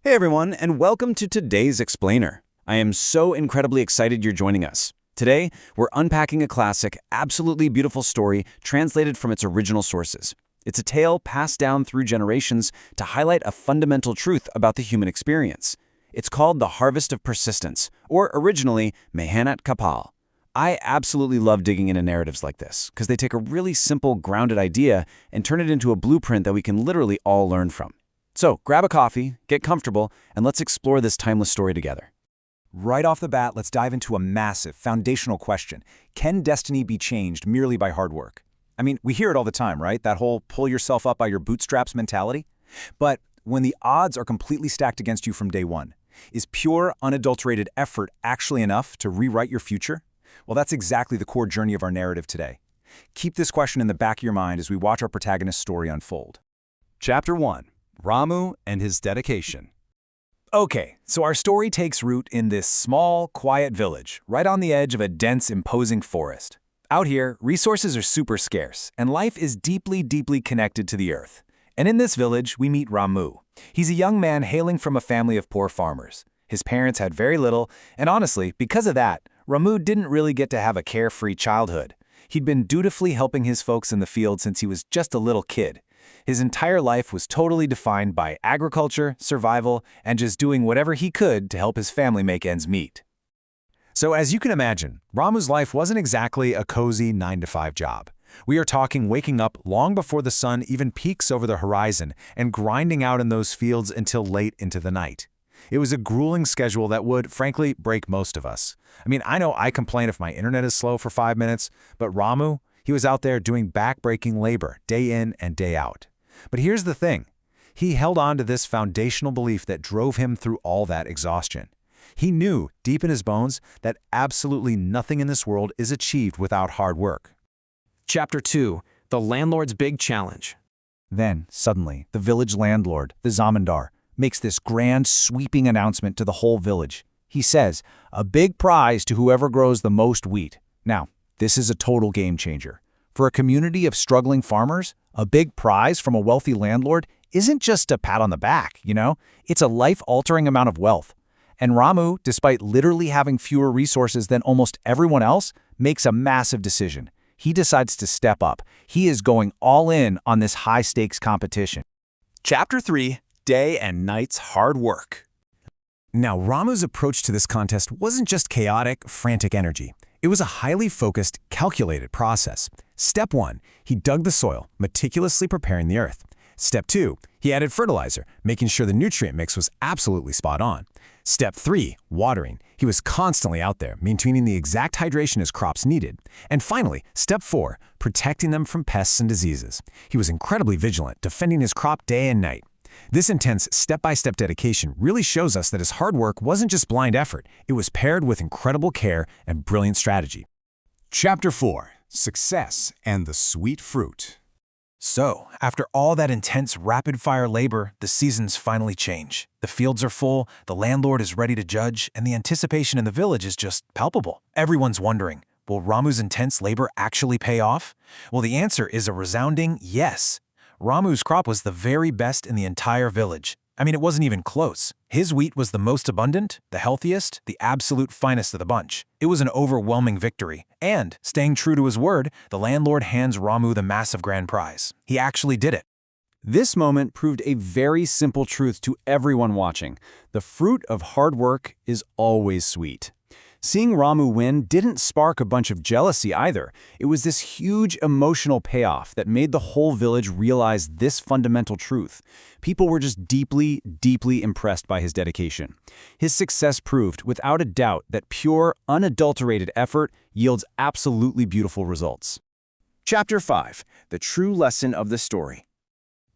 Hey everyone, and welcome to today's Explainer. I am so incredibly excited you're joining us. Today, we're unpacking a classic, absolutely beautiful story translated from its original sources. It's a tale passed down through generations to highlight a fundamental truth about the human experience. It's called The Harvest of Persistence, or originally, Mehanat Kapal. I absolutely love digging into narratives like this, because they take a really simple, grounded idea and turn it into a blueprint that we can literally all learn from. So grab a coffee, get comfortable, and let's explore this timeless story together. Right off the bat, let's dive into a massive, foundational question. Can destiny be changed merely by hard work? I mean, we hear it all the time, right? That whole pull yourself up by your bootstraps mentality. But when the odds are completely stacked against you from day one, is pure, unadulterated effort actually enough to rewrite your future? Well, that's exactly the core journey of our narrative today. Keep this question in the back of your mind as we watch our protagonist's story unfold. Chapter 1. Ramu and his dedication. Okay, so our story takes root in this small, quiet village, right on the edge of a dense, imposing forest. Out here, resources are super scarce, and life is deeply, deeply connected to the earth. And in this village, we meet Ramu. He's a young man hailing from a family of poor farmers. His parents had very little, and honestly, because of that, Ramu didn't really get to have a carefree childhood. He'd been dutifully helping his folks in the field since he was just a little kid. His entire life was totally defined by agriculture, survival, and just doing whatever he could to help his family make ends meet. So as you can imagine, Ramu's life wasn't exactly a cozy 9-to-5 job. We are talking waking up long before the sun even peaks over the horizon and grinding out in those fields until late into the night. It was a grueling schedule that would, frankly, break most of us. I mean, I know I complain if my internet is slow for 5 minutes, but Ramu, he was out there doing back-breaking labor day in and day out. But here's the thing. He held on to this foundational belief that drove him through all that exhaustion. He knew, deep in his bones, that absolutely nothing in this world is achieved without hard work. Chapter 2. The Landlord's Big Challenge. Then, suddenly, the village landlord, the zamindar, makes this grand, sweeping announcement to the whole village. He says, a big prize to whoever grows the most wheat. Now, this is a total game changer. For a community of struggling farmers, a big prize from a wealthy landlord isn't just a pat on the back, It's a life-altering amount of wealth. And Ramu, despite literally having fewer resources than almost everyone else, makes a massive decision. He decides to step up. He is going all in on this high-stakes competition. Chapter 3. Day and night's hard work. Now, Ramu's approach to this contest wasn't just chaotic, frantic energy. It was a highly focused, calculated process. Step 1, he dug the soil, meticulously preparing the earth. Step 2, he added fertilizer, making sure the nutrient mix was absolutely spot on. Step 3, watering. He was constantly out there, maintaining the exact hydration his crops needed. And finally, Step 4, protecting them from pests and diseases. He was incredibly vigilant, defending his crop day and night. This intense, step-by-step dedication really shows us that his hard work wasn't just blind effort. It was paired with incredible care and brilliant strategy. Chapter 4. Success and the Sweet Fruit. So, after all that intense, rapid-fire labor, the seasons finally change. The fields are full, the landlord is ready to judge, and the anticipation in the village is just palpable. Everyone's wondering, will Ramu's intense labor actually pay off? Well, the answer is a resounding yes. Ramu's crop was the very best in the entire village. I mean, it wasn't even close. His wheat was the most abundant, the healthiest, the absolute finest of the bunch. It was an overwhelming victory. And, staying true to his word, the landlord hands Ramu the massive grand prize. He actually did it. This moment proved a very simple truth to everyone watching. The fruit of hard work is always sweet. Seeing Ramu win didn't spark a bunch of jealousy either. It was this huge emotional payoff that made the whole village realize this fundamental truth. People were just deeply, deeply impressed by his dedication. His success proved, without a doubt, that pure, unadulterated effort yields absolutely beautiful results. Chapter 5. The True Lesson of the Story.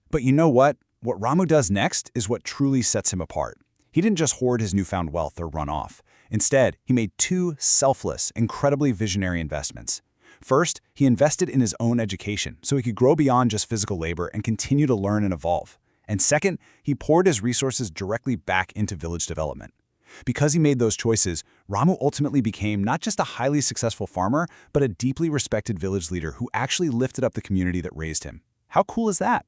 But you know what? What Ramu does next is what truly sets him apart. He didn't just hoard his newfound wealth or run off. Instead, he made two selfless, incredibly visionary investments. First, he invested in his own education so he could grow beyond just physical labor and continue to learn and evolve. And second, he poured his resources directly back into village development. Because he made those choices, Ramu ultimately became not just a highly successful farmer, but a deeply respected village leader who actually lifted up the community that raised him. How cool is that?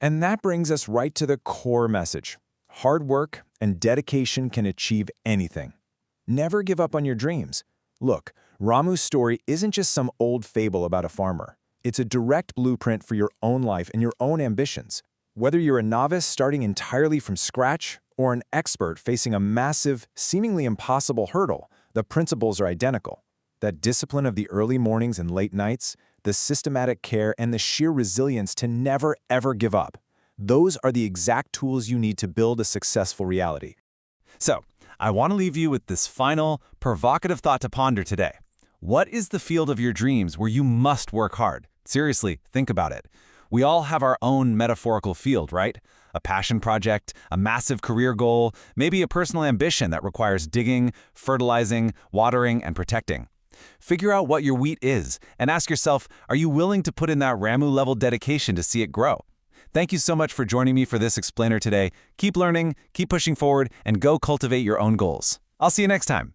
And that brings us right to the core message. hard work and dedication can achieve anything. Never give up on your dreams. Look, Ramu's story isn't just some old fable about a farmer. It's a direct blueprint for your own life and your own ambitions. Whether you're a novice starting entirely from scratch or an expert facing a massive, seemingly impossible hurdle, the principles are identical. That discipline of the early mornings and late nights, the systematic care, and the sheer resilience to never, ever give up. Those are the exact tools you need to build a successful reality. So, I want to leave you with this final, provocative thought to ponder today. What is the field of your dreams where you must work hard? Seriously, think about it. We all have our own metaphorical field, right? A passion project, a massive career goal, maybe a personal ambition that requires digging, fertilizing, watering, and protecting. Figure out what your wheat is and ask yourself, are you willing to put in that Ramu-level dedication to see it grow? Thank you so much for joining me for this explainer today. Keep learning, keep pushing forward, and go cultivate your own goals. I'll see you next time.